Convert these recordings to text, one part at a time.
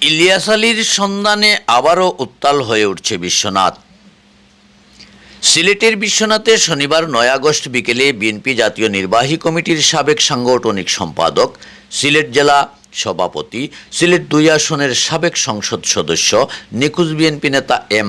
ইলিয়াস আলীর সন্ধানে আবারও উত্তাল হয়ে উঠছে বিশ্বনাথ। সিলেটের বিশ্বনাথে শনিবার 9 আগস্ট বিকেলে বিএনপি জাতীয় নির্বাহী কমিটির সাবেক সাংগঠনিক সম্পাদক, সিলেট জেলা সভাপতি, সিলেট 2 আসনের সাবেক সংসদ সদস্য, নিখোঁজ বিএনপি নেতা এম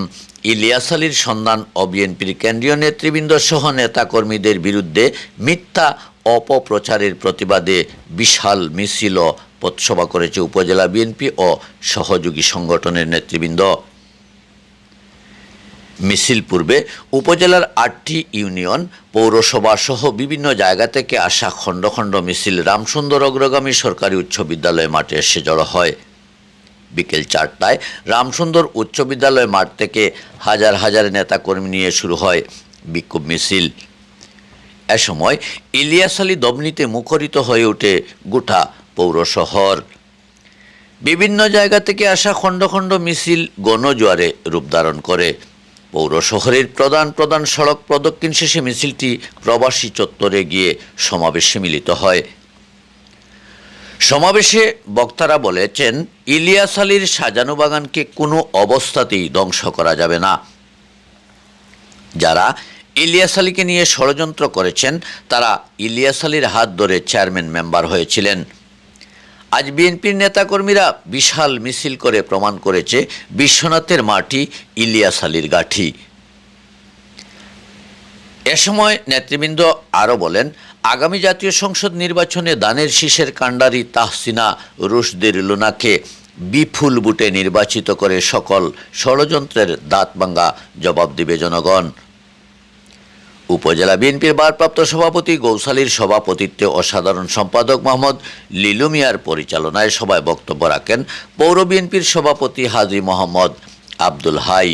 ইলিয়াস আলীর সন্ধান ও বিএনপির কেন্দ্রীয় নেতৃবৃন্দ সহ নেতাকর্মীদের বিরুদ্ধে মিথ্যা অপপ্রচারের প্রতিবাদে বিশাল মিছিল ও পথসভা করেছে উপজেলা বিএনপি ও সহযোগী সংগঠনের নেতৃবৃন্দ। মিছিল পূর্বে উপজেলার 8টি ইউনিয়ন, পৌরসভা সহ বিভিন্ন জায়গা থেকে আসা খণ্ড খণ্ড মিছিল রামসুন্দর অগ্রগামী সরকারি উচ্চ বিদ্যালয় মাঠে এসে জড়ো হয়। বিকেল 4টায় রামসুন্দর উচ্চ বিদ্যালয় মাঠ থেকে হাজার হাজার নেতাকর্মী নিয়ে শুরু হয় বিক্ষোভ মিছিল। এ সময় ইলিয়াস আলী দমনিতে মুখরিত হয়ে ওঠে গোটা পৌর শহর। বিভিন্ন জায়গা থেকে আসা খণ্ড খণ্ড মিছিল গণজোয়ারে রূপ ধারণ করে। পৌর শহরের প্রধান প্রধান সড়ক প্রদক্ষিণ শেষে মিছিলটি প্রবাসী চত্বরে গিয়ে সমাবেশে মিলিত হয়। সমাবেশে বক্তারা বলেছেন, ইলিয়াস আলীর সাজানো বাগানকে কোনো অবস্থাতেই ধ্বংস করা যাবে না। যারা ইলিয়াস আলীকে নিয়ে ষড়যন্ত্র করেছেন তারা ইলিয়াস আলীর হাত ধরে চেয়ারম্যান মেম্বার হয়েছিলেন। আজ বিএনপির নেতাকর্মীরা বিশাল মিছিল করে প্রমাণ করেছে বিশ্বনাথের মাটি ইলিয়াস আলীর গাঠি। এ সময় নেতৃবৃন্দ আরও বলেন, আগামী জাতীয় সংসদ নির্বাচনে দানের শীষের কাণ্ডারি তাহসিনা রুশদির লুনাকে বিপুল ভোটে নির্বাচিত করে সকল ষড়যন্ত্রের দাঁতভাঙা জবাব দিবে জনগণ। উপজেলা বিএনপির ভারপ্রাপ্ত সভাপতি গৌসালীর সভাপতিত্বে ও সাধারণ সম্পাদক মোহাম্মদ লিলু মিয়ার পরিচালনায় সভায় বক্তব্য রাখেন পৌর বিএনপির সভাপতি হাজী মোহাম্মদ আব্দুল হাই।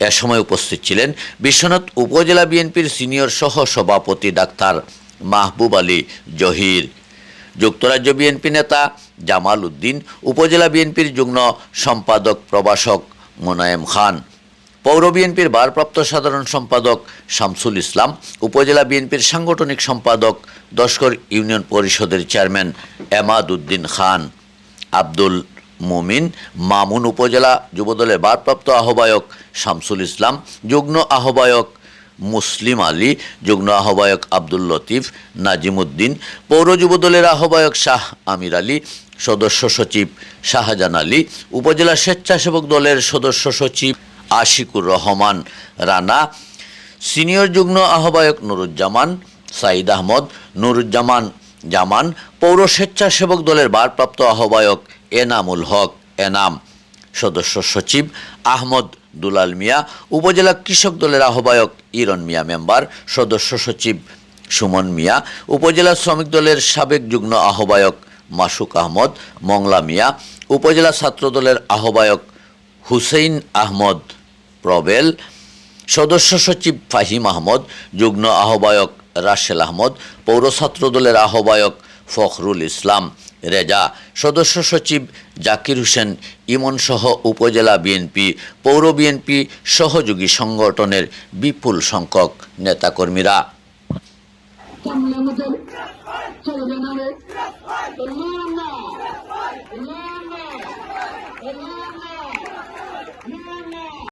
এ সময় উপস্থিত ছিলেন বিশ্বনাথ উপজেলা বিএনপির সিনিয়র সহ সভাপতি ডাক্তার মাহবুব আলী জহির, যুক্তরাজ্য বিএনপি নেতা জামাল উদ্দিন, উপজেলা বিএনপির যুগ্ম সম্পাদক প্রভাষক মোনায়েম খান, পৌর বিএনপির ভারপ্রাপ্ত সাধারণ সম্পাদক শামসুল ইসলাম, উপজেলা বিএনপির সাংগঠনিক সম্পাদক দশকর ইউনিয়ন পরিষদের চেয়ারম্যান এমাদ উদ্দিন খান, আব্দুল মুমিন মামুন, উপজেলা যুবদলের ভারপ্রাপ্ত আহ্বায়ক শামসুল ইসলাম, যুগ্ম আহ্বায়ক মুসলিম আলী, যুগ্ম আহ্বায়ক আব্দুল লতিফ নাজিমুদ্দিন, পৌর যুবদলের আহ্বায়ক শাহ আমির আলী, সদস্য সচিব শাহজাহান আলী, উপজেলা স্বেচ্ছাসেবক দলের সদস্য সচিব আশিকুর রহমান রানা, সিনিয়র যুগ্ম আহ্বায়ক নুরুজ্জামান সাইদ আহমদ, নুরুজ্জামান জামান, পৌর স্বেচ্ছাসেবক দলের ভারপ্রাপ্ত আহ্বায়ক এনামুল হক এনাম, সদস্য সচিব আহমদ দুলাল মিয়া, উপজেলা কৃষক দলের আহ্বায়ক ইরন মিয়া মেম্বার, সদস্য সচিব সুমন মিয়া, উপজেলা শ্রমিক দলের সাবেক যুগ্ম আহ্বায়ক মাসুক আহমদ মংলা মিয়া, উপজেলা ছাত্র দলের আহ্বায়ক হুসেইন আহমদ প্রবেল, সদস্য সচিব ফাহিম আহমদ, যুগ্ম আহ্বায়ক রাশেল আহমদ, পৌর ছাত্র দলের আহ্বায়ক ফখরুল ইসলাম রেজা, সদস্য সচিব জাকির হোসেন ইমন সহ উপজেলা বিএনপি, পৌর বিএনপি সহযোগী সংগঠনের বিপুল সংখ্যক নেতাকর্মীরা।